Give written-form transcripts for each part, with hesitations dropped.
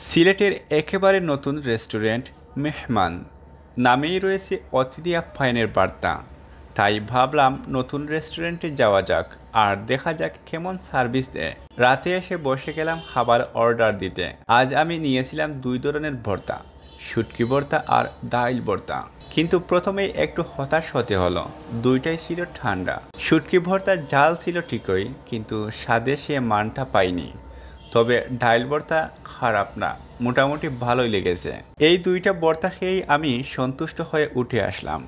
সিলেটের একেবারে নতুন রেস্টুরেন্ট মেহমান নামেই রয়েছে অতিথি আপ্যায়নের বার্তা। তাই ভাবলাম নতুন রেস্টুরেন্টে যাওয়া যাক আর দেখা যাক কেমন সার্ভিস দেয়। রাতে এসে বসে গেলাম খাবার অর্ডার দিতে। আজ আমি নিয়েছিলাম 2 ধরনের ভর্তা, শুটকি ভর্তা আর ডাইল ভর্তা। কিন্তু প্রথমেই একটু হতাশ হতে হলো, দুইটাই ছিল ঠান্ডা। শুটকি ভর্তার জাল ছিল ঠিকই, কিন্তু স্বাদে সে মানটা পাইনি। তবে ডাইল ভর্তা খারাপ না, মোটামুটি ভালোই লেগেছে। এই দুইটা ভর্তা খেয়েই আমি সন্তুষ্ট হয়ে উঠে আসলাম।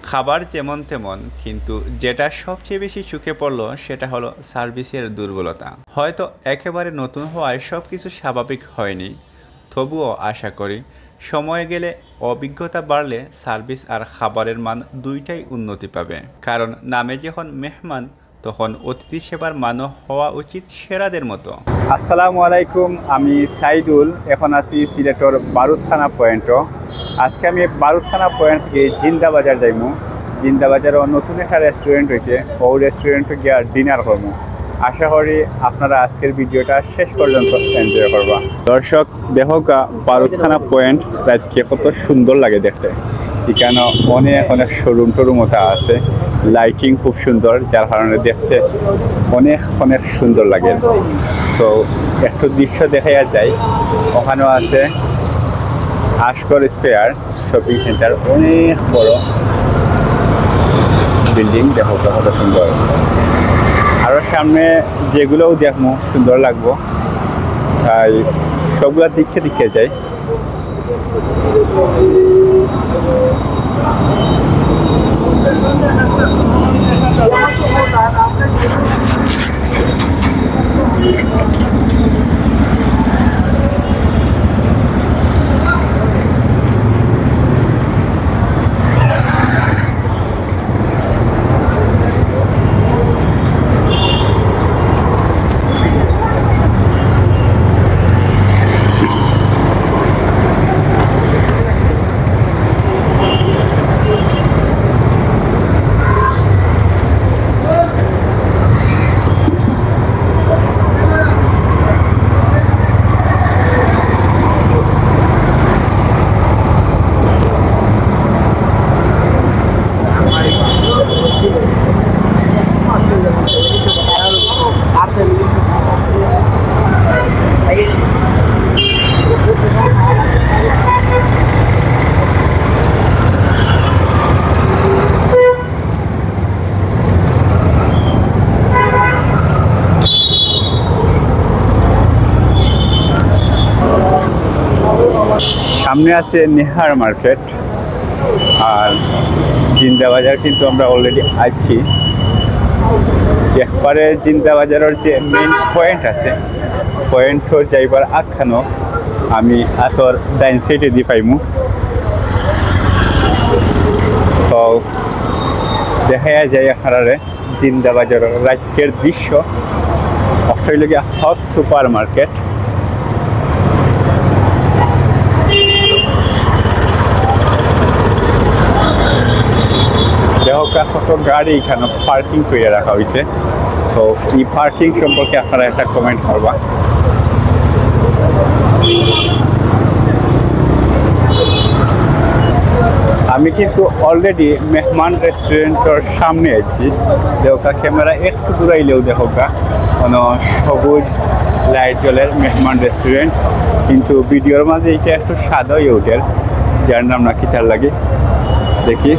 খাবার যেমন তেমন, কিন্তু যেটা সবচেয়ে বেশি চোখে পড়লো সেটা হলো সার্ভিসের দুর্বলতা। হয়তো একেবারে নতুন হওয়ায় সব কিছু স্বাভাবিক হয়নি, তবুও আশা করি সময় গেলে অভিজ্ঞতা বাড়লে সার্ভিস আর খাবারের মান দুইটাই উন্নতি পাবে। কারণ নামে যখন মেহমান, তখন অতিথি সেবার মানও হওয়া উচিত সেরাদের মতো। আসসালামু আলাইকুম, আমি সাইদুল। এখন আছি সিলেটর বারুদ থানা পয়েন্টও। আজকে আমি বারুদ থানা পয়েন্ট থেকে জিন্দা বাজার যাইমু। জিন্দা বাজারও নতুন একটা রেস্টুরেন্ট হয়েছে, ও রেস্টুরেন্টে গিয়ে ডিনার করবো। আশা করি আপনারা আজকের ভিডিওটা শেষ পর্যন্ত এনজয় করবা। দর্শক দেখোকা বারুদ থানা পয়েন্ট রাতকে কত সুন্দর লাগে দেখতে। এখানে অনেক অনেক শোরুম টরুমতা আছে, লাইটিং খুব সুন্দর, যার কারণে দেখতে অনেক অনেক সুন্দর লাগে। তো একটু দৃশ্য দেখা যায়। ওখানেও আছে আশকর স্কয়ার শপিং সেন্টার, অনেক বড় বিল্ডিং, দেখো কত সুন্দর। আরও সামনে যেগুলোও দেখবো সুন্দর লাগবো, তাই সবগুলা দিকে দিকে যাই। সামনে আছে নেহার মার্কেট আর জিন্দা বাজার, কিন্তু আমরা অলরেডি আছি। একবারে জিন্দা বাজারের যে মেইন পয়েন্ট আছে, পয়েন্টও যাইবার আগখানো আমি আতর ডাইন সাইডে দিয়ে পাইমু। তো দেখা যায় এখানে জিন্দা বাজারের রাজ্যের দৃশ্য। Australia hot super market. কত গাড়ি এখানে পার্কিং করে রাখা হয়েছে। তো এই পার্কিং সম্পর্কে আপনারা একটা কমেন্ট করবা। আমি কিন্তু অলরেডি মেহমান রেস্টুরেন্টের সামনে আছি। দেখা ক্যামেরা একটু দূরাইলেও দেখা কোনো সবুজ লাইট জলের মেহমান রেস্টুরেন্ট, কিন্তু ভিডিওর মাঝে এটা একটু সাদা হয়ে ওঠে, যার নাম না কিতার লাগে। দেখি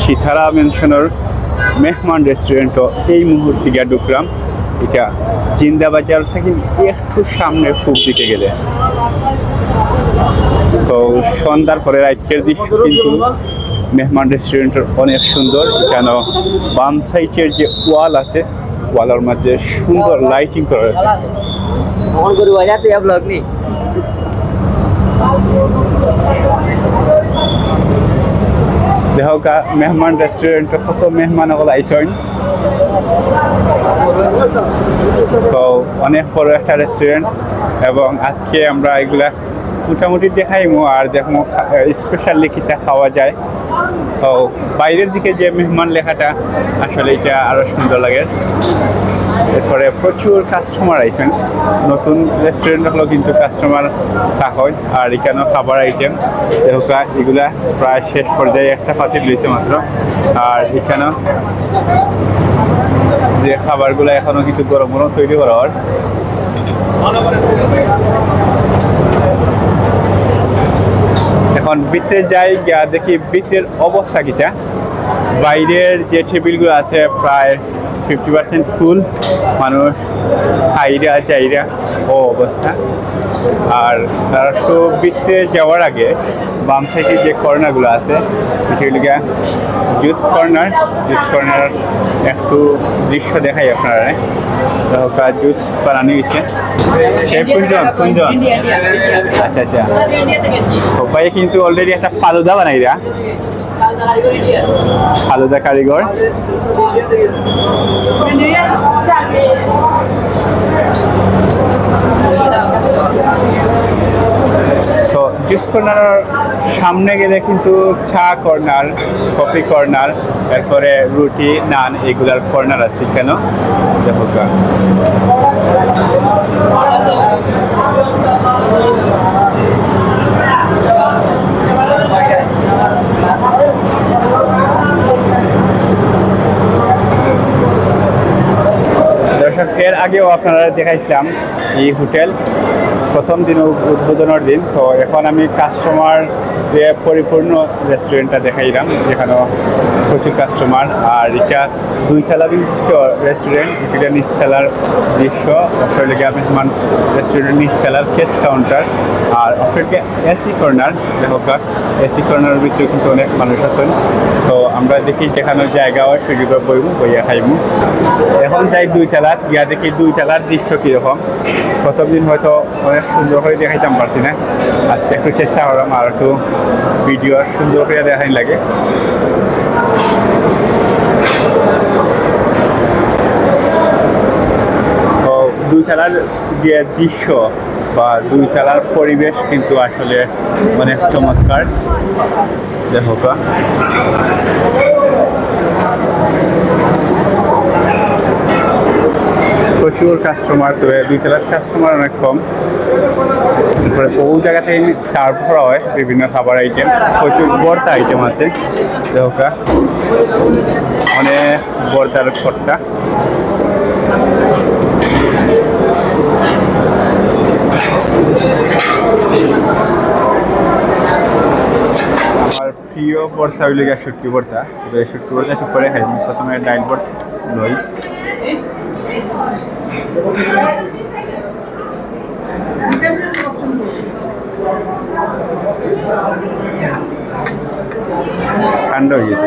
সিতারা মেনশনের মেহমান রেস্টুরেন্টও এই মুহূর্তে গিয়ে ঢুকলাম। এটা জিন্দা বাজার থেকে একটু সামনে পূব দিকে গেলে। তো সন্ধ্যার পরে রাতের দৃশ্য কিন্তু মেহমান রেস্টুরেন্টের অনেক সুন্দর। কেন বাম সাইডের যে ওয়াল আছে, ওয়ালের মাঝে সুন্দর লাইটিং করা আছে। দেখা মেহমান রেস্টুরেন্টে কত মেহমান হল আইসন। তো অনেক বড় একটা রেস্টুরেন্ট, এবং আজকে আমরা এগুলা মোটামুটি দেখাইমু আর দেখবো স্পেশালি কিটা খাওয়া যায়। তো বাইরের দিকে যে মেহমান লেখাটা আসলে এটা আরো সুন্দর লাগে। এরপরে প্রচুর কাস্টমার আইছেন, নতুন রেস্টুরেন্ট হলো কিন্তু কাস্টমার থাকয়। আর এখানে খাবার আইটেম দেখা এগুলা প্রায় শেষ পর্যায়ে একটা পাতিল রয়েছে মাত্র। আর এখানে যে খাবারগুলো এখনো কিন্তু গরম গরম তৈরি করা হয়। এখন ভিতরে যাই গিয়া দেখি ভিতরের অবস্থা কিটা। বাইরের যে টেবিলগুলো আছে প্রায় 50% ফুল, মানুষ খাইরা চাইরা ও অবস্থা। আর তার একটু ভিতরে যাওয়ার আগে বাম সাইডে যে কর্নারগুলো আছে সেগুলিকে জুস কর্নার একটু দৃশ্য দেখাই আপনারা। জুস বানানো হয়েছে সে কুঞ্জন। আচ্ছা আচ্ছা, ভাই কিন্তু অলরেডি একটা ফালুদা বানাইরা, ফালুদা কারিগর। তো জুস কর্নারের সামনে গেলে কিন্তু চা কর্নার, কফি কর্নার, এরপরে রুটি নান এগুলার কর্নার আছে কেন দেখো। দর্শক, এর আগেও আপনারা দেখাইছিলাম এই হোটেল প্রথম দিন উদ্বোধনের দিন। তো এখন আমি কাস্টমার পরিপূর্ণ রেস্টুরেন্টটা দেখাইলাম, যেখানে প্রচুর কাস্টমার। আর এটা 2 তলা বিশিষ্ট রেস্টুরেন্ট, এটা নিচতলার দৃশ্য। আপনাদেরকে মেহমান রেস্টুরেন্টের নিচতলার কেস কাউন্টার। আর আপনাদেরকে এসি কর্নার দেখো, এসি কর্নারের ভিতরে কিন্তু অনেক মানুষ আছেন। তো আমরা দেখি যেখানে জায়গা হয় সেগুলো বইয়া খাইব। এখন যাই 2 তলা গিয়া দেখি 2 তলার দৃশ্য কীরকম। প্রথম দিন হয়তো অনেক সুন্দর করে দেখাইতাম পারছি না, আজকে একটু চেষ্টা করলাম আর একটু ভিডিও সুন্দর করে দেখাই লাগে। তো 2 তলার যে দৃশ্য বা 2 তলার পরিবেশ কিন্তু আসলে অনেক চমৎকার দেখো। প্রচুর কাস্টমার, তো 2 তলার কাস্টমার অনেক কম। তারপরে ওই জায়গা থেকে সার্ভ করা হয় বিভিন্ন খাবার আইটেম, প্রচুর ভর্তা আইটেম আছে দেখা, অনেক ভর্তার খট্টা। আমার প্রিয় ভর্তা হইলে গিয়ে শুটকি ভর্তা। শুটকি ভর্তা একটু পরে খাই, প্রথমে ডাইল ভর্তা লই। ঠান্ডা হয়ে গেছে,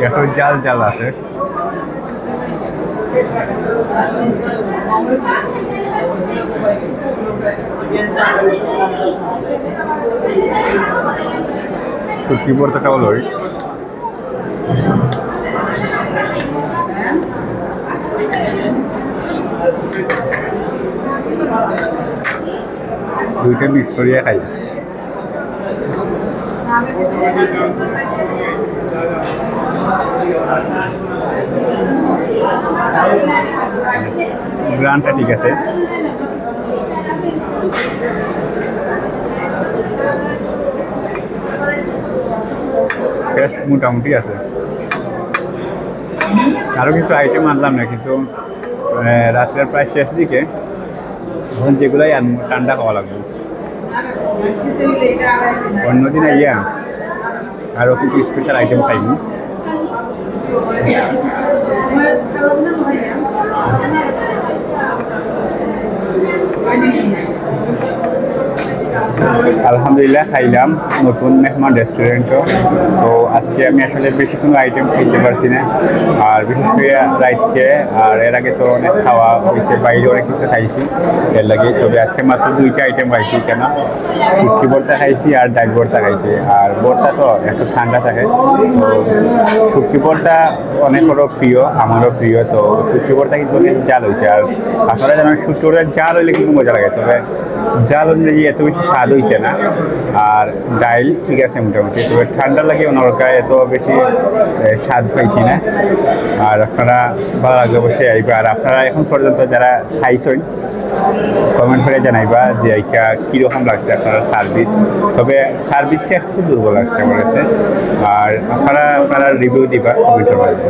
একটু জাল জাল আছে। শুটকি ভর্তাটা হলো দুইটা মিক্স করিয়া খাই। গ্রানটা ঠিক আছে। টেস্ট মোটামুটি আছে। আরও কিছু আইটেম আনলাম না, কিন্তু রাত্রের প্রায় শেষ দিকে এখন যেগুলাই আনবো ঠান্ডা খাওয়া লাগবে। অন্যদিন আইয়া আরও কিছু স্পেশাল আইটেম খাইব। আলহামদুলিল্লাহ খাইলাম নতুন মেহমান রেস্টুরেন্টও। তো আজকে আমি আসলে বেশি কোনো আইটেম খাইতে পারছি না, আর বিশেষ করে রাইতকে। আর এর আগে তো অনেক খাওয়া হয়েছে, বাইরে অনেক কিছু খাইছি এর লাগে। তবে আজকে মাত্র 2টা আইটেম খাইছি, কেন শুটকি ভর্তা খাইছি আর ডাল ভর্তা খাইছি। আর ভর্তা তো একটু ঠান্ডা থাকে, তো শুটকি ভর্তা অনেকেরও প্রিয়, আমারও প্রিয়। তো শুটকি ভর্তা কিন্তু অনেক জাল হয়েছে। আর আপনারা জানেন শুটকি ভর্তা জাল হইলে কিন্তু মজা লাগে, তবে জাল অনুযায়ী এত বেশি স্বাদ হয়েছে হয়েছে না। আর ডাইল ঠিক আছে মোটামুটি, তবে ঠান্ডা লাগে ওনারকা এত বেশি স্বাদ পাইছি না। আর আপনারা ভালো লাগবে অবশ্যই আইবা। আর আপনারা এখন পর্যন্ত যারা খাইছেন কমেন্ট করে জানাইবা যে এইটা কীরকম লাগছে আপনার সার্ভিস। তবে সার্ভিসটা একটু দুর্বল লাগছে আমার কাছে। আর আপনারা রিভিউ দিবা কমেন্টের মাঝে।